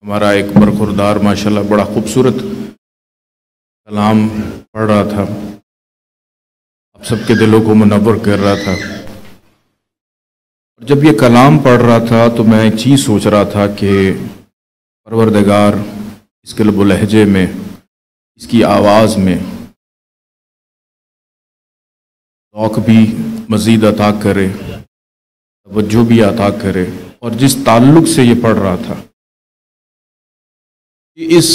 ہمارا ایک برخوردار ماشاءاللہ بڑا خوبصورت کلام پڑھ رہا تھا، آپ سب کے دلوں کو منور کر رہا تھا۔ جب یہ کلام پڑھ رہا تھا تو میں ایک چیز سوچ رہا تھا کہ پروردگار اس کے لب و لہجے میں، اس کی آواز میں ذوق بھی مزید عطا کرے، توجہ بھی عطا کرے، اور جس تعلق سے یہ پڑھ رہا تھا کہ اس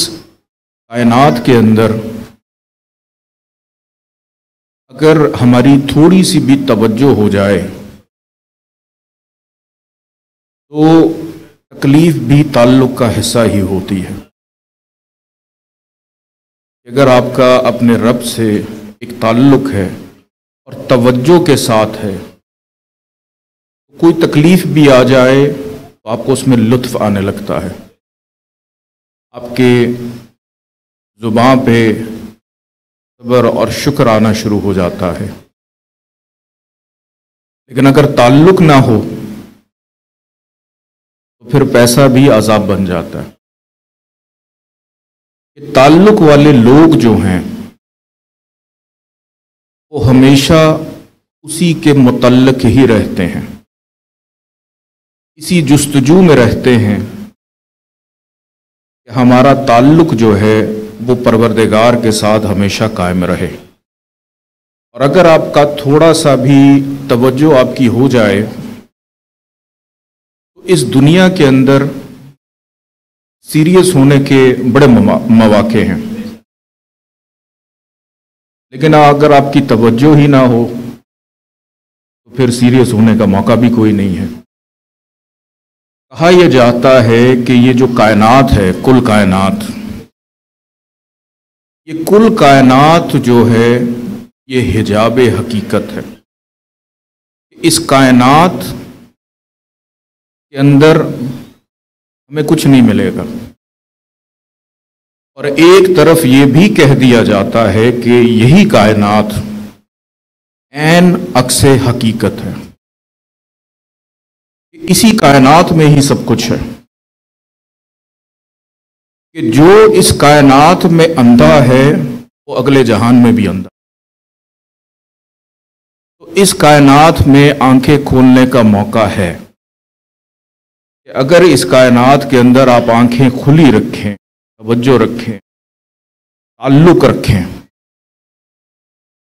کائنات کے اندر اگر ہماری تھوڑی سی بھی توجہ ہو جائے تو تکلیف بھی تعلق کا حصہ ہی ہوتی ہے۔ اگر آپ کا اپنے رب سے ایک تعلق ہے اور توجہ کے ساتھ ہے، کوئی تکلیف بھی آ جائے تو آپ کو اس میں لطف آنے لگتا ہے، آپ کے زبان پہ صبر اور شکر آنا شروع ہو جاتا ہے۔ لیکن اگر تعلق نہ ہو تو پھر پیسہ بھی عذاب بن جاتا ہے۔ تعلق والے لوگ جو ہیں وہ ہمیشہ اسی کے متعلق ہی رہتے ہیں، اسی جستجو میں رہتے ہیں کہ ہمارا تعلق جو ہے وہ پروردگار کے ساتھ ہمیشہ قائم رہے۔ اور اگر آپ کا تھوڑا سا بھی توجہ آپ کی ہو جائے تو اس دنیا کے اندر سیریس ہونے کے بڑے مواقع ہیں، لیکن اگر آپ کی توجہ ہی نہ ہو تو پھر سیریس ہونے کا موقع بھی کوئی نہیں ہے۔ کہا یہ جاتا ہے کہ یہ جو کائنات ہے، کل کائنات، یہ کل کائنات جو ہے یہ حجاب حقیقت ہے۔ اس کائنات کے اندر ہمیں کچھ نہیں ملے گا، اور ایک طرف یہ بھی کہہ دیا جاتا ہے کہ یہی کائنات عین عکس حقیقت ہے، اسی کائنات میں ہی سب کچھ ہے، کہ جو اس کائنات میں اندھا ہے وہ اگلے جہان میں بھی اندھا۔ تو اس کائنات میں آنکھیں کھولنے کا موقع ہے کہ اگر اس کائنات کے اندر آپ آنکھیں کھلی رکھیں، توجہ رکھیں، تعلق رکھیں،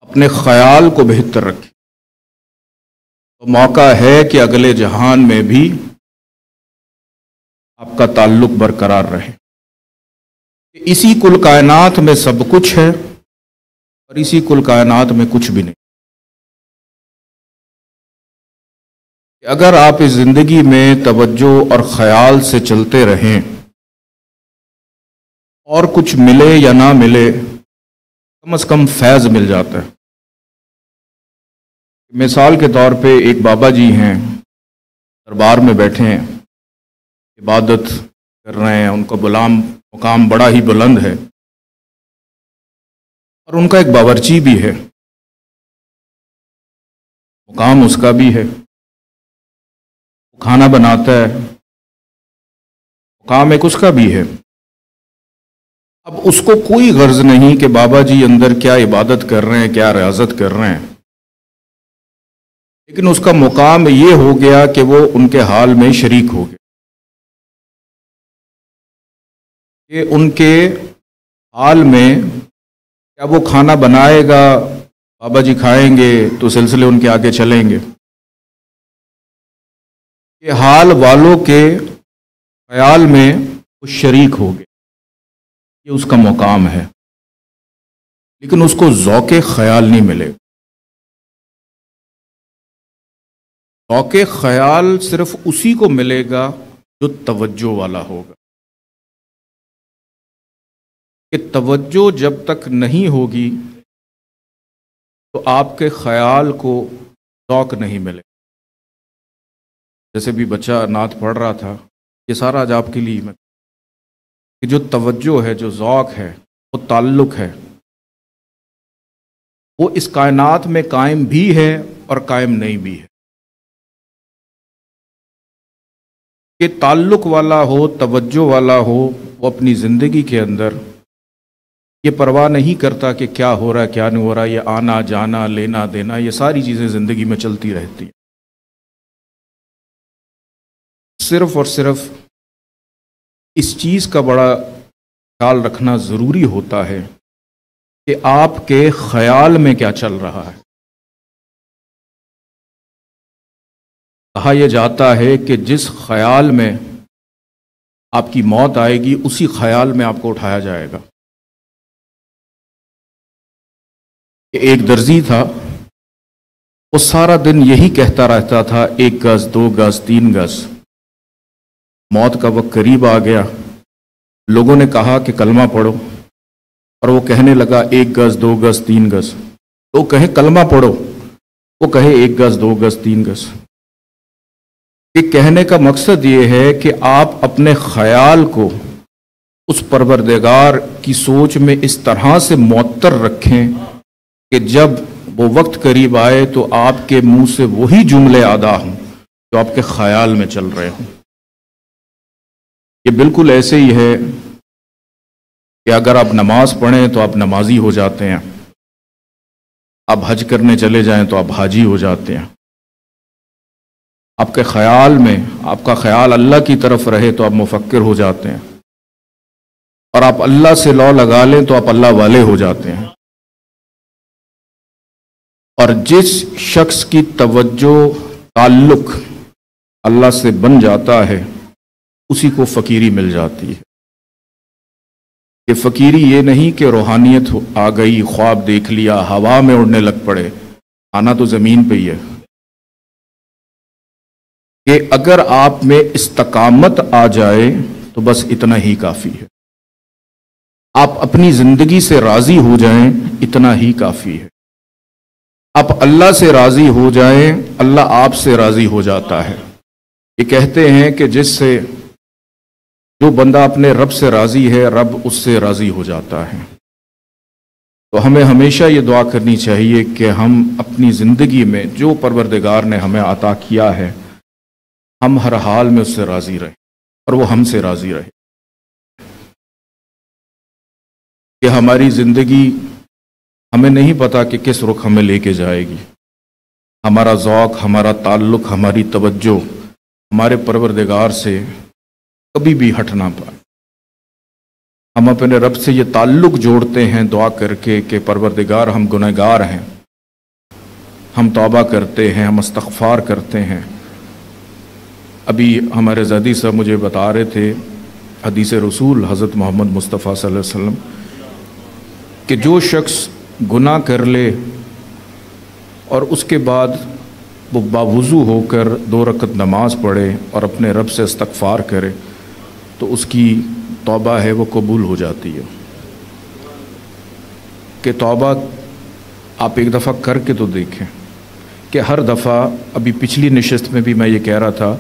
اپنے خیال کو بہتر رکھیں، تو موقع ہے کہ اگلے جہان میں بھی آپ کا تعلق برقرار رہے۔ اسی کل کائنات میں سب کچھ ہے اور اسی کل کائنات میں کچھ بھی نہیں۔ اگر آپ اس زندگی میں توجہ اور خیال سے چلتے رہیں، اور کچھ ملے یا نہ ملے، کم از کم فیض مل جاتا ہے۔ مثال کے طور پہ ایک بابا جی ہیں، دربار میں بیٹھے ہیں، عبادت کر رہے ہیں، ان کا مقام بڑا ہی بلند ہے، اور ان کا ایک باورچی بھی ہے، مقام اس کا بھی ہے، وہ کھانا بناتا ہے، مقام ایک اس کا بھی ہے۔ اب اس کو کوئی غرض نہیں کہ بابا جی اندر کیا عبادت کر رہے ہیں، کیا ریاضت کر رہے ہیں، لیکن اس کا مقام یہ ہو گیا کہ وہ ان کے حال میں شریک ہو گئے، کہ ان کے حال میں کیا وہ کھانا بنائے گا، بابا جی کھائیں گے تو سلسلے ان کے آگے چلیں گے، کہ حال والوں کے خیال میں وہ شریک ہو گئے، یہ اس کا مقام ہے، لیکن اس کو ذوق خیال نہیں ملے گا۔ ذوق خیال صرف اسی کو ملے گا جو توجہ والا ہوگا، کہ توجہ جب تک نہیں ہوگی تو آپ کے خیال کو ذوق نہیں ملے گا۔ جیسے بھی بچہ نعت پڑھ رہا تھا، یہ سارا آج آپ کے لیے کہ جو توجہ ہے، جو ذوق ہے، وہ تعلق ہے، وہ اس کائنات میں قائم بھی ہے اور قائم نہیں بھی ہے۔ کہ تعلق والا ہو، توجہ والا ہو، وہ اپنی زندگی کے اندر یہ پرواہ نہیں کرتا کہ کیا ہو رہا ہے کیا نہیں ہو رہا، یہ آنا جانا لینا دینا یہ ساری چیزیں زندگی میں چلتی رہتی ہیں۔ صرف اور صرف اس چیز کا بڑا خیال رکھنا ضروری ہوتا ہے کہ آپ کے خیال میں کیا چل رہا ہے۔ کہا یہ جاتا ہے کہ جس خیال میں آپ کی موت آئے گی اسی خیال میں آپ کو اٹھایا جائے گا۔ ایک درزی تھا، وہ سارا دن یہی کہتا رہتا تھا 1 گز 2 گز 3 گز۔ موت کا وقت قریب آ گیا، لوگوں نے کہا کہ کلمہ پڑھو، اور وہ کہنے لگا 1 گز 2 گز 3 گز۔ لوگ کہیں کلمہ پڑھو، وہ کہے 1 گز 2 گز 3 گز۔ یہ کہنے کا مقصد یہ ہے کہ آپ اپنے خیال کو اس پروردگار کی سوچ میں اس طرح سے معطر رکھیں کہ جب وہ وقت قریب آئے تو آپ کے منہ سے وہی جملے ادا ہوں جو آپ کے خیال میں چل رہے ہوں۔ یہ بالکل ایسے ہی ہے کہ اگر آپ نماز پڑھیں تو آپ نمازی ہو جاتے ہیں، آپ حج کرنے چلے جائیں تو آپ حاجی ہو جاتے ہیں۔ آپ کے خیال میں آپ کا خیال اللہ کی طرف رہے تو آپ مفکر ہو جاتے ہیں، اور آپ اللہ سے لو لگا لیں تو آپ اللہ والے ہو جاتے ہیں۔ اور جس شخص کی توجہ تعلق اللہ سے بن جاتا ہے اسی کو فقیری مل جاتی ہے۔ یہ فقیری یہ نہیں کہ روحانیت آ گئی، خواب دیکھ لیا، ہوا میں اڑنے لگ پڑے، آنا تو زمین پہ ہی ہے۔ کہ اگر آپ میں استقامت آ جائے تو بس اتنا ہی کافی ہے، آپ اپنی زندگی سے راضی ہو جائیں اتنا ہی کافی ہے۔ آپ اللہ سے راضی ہو جائیں، اللہ آپ سے راضی ہو جاتا ہے۔ یہ کہتے ہیں کہ جس سے جو بندہ اپنے رب سے راضی ہے رب اس سے راضی ہو جاتا ہے۔ تو ہمیں ہمیشہ یہ دعا کرنی چاہیے کہ ہم اپنی زندگی میں جو پروردگار نے ہمیں عطا کیا ہے ہم ہر حال میں اس سے راضی رہیں اور وہ ہم سے راضی رہے۔ کہ ہماری زندگی ہمیں نہیں پتا کہ کس رخ ہمیں لے کے جائے گی، ہمارا ذوق، ہمارا تعلق، ہماری توجہ ہمارے پروردگار سے کبھی بھی ہٹ نہ پائے۔ ہم اپنے رب سے یہ تعلق جوڑتے ہیں دعا کر کے کہ پروردگار ہم گنہگار ہیں، ہم توبہ کرتے ہیں، ہم استغفار کرتے ہیں۔ ابھی ہمارے زادی صاحب مجھے بتا رہے تھے حدیث رسول حضرت محمد مصطفیٰ صلی اللہ علیہ وسلم کہ جو شخص گناہ کر لے اور اس کے بعد وہ باوضو ہو کر 2 رکعت نماز پڑھے اور اپنے رب سے استغفار کرے تو اس کی توبہ ہے وہ قبول ہو جاتی ہے۔ کہ توبہ آپ ایک دفعہ کر کے تو دیکھیں کہ ہر دفعہ، ابھی پچھلی نشست میں بھی میں یہ کہہ رہا تھا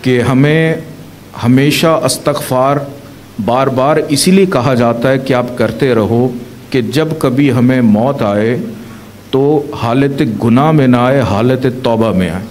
کہ ہمیں ہمیشہ استغفار بار بار اسی لیے کہا جاتا ہے کہ آپ کرتے رہو کہ جب کبھی ہمیں موت آئے تو حالت گناہ میں نہ آئے، حالت توبہ میں آئے۔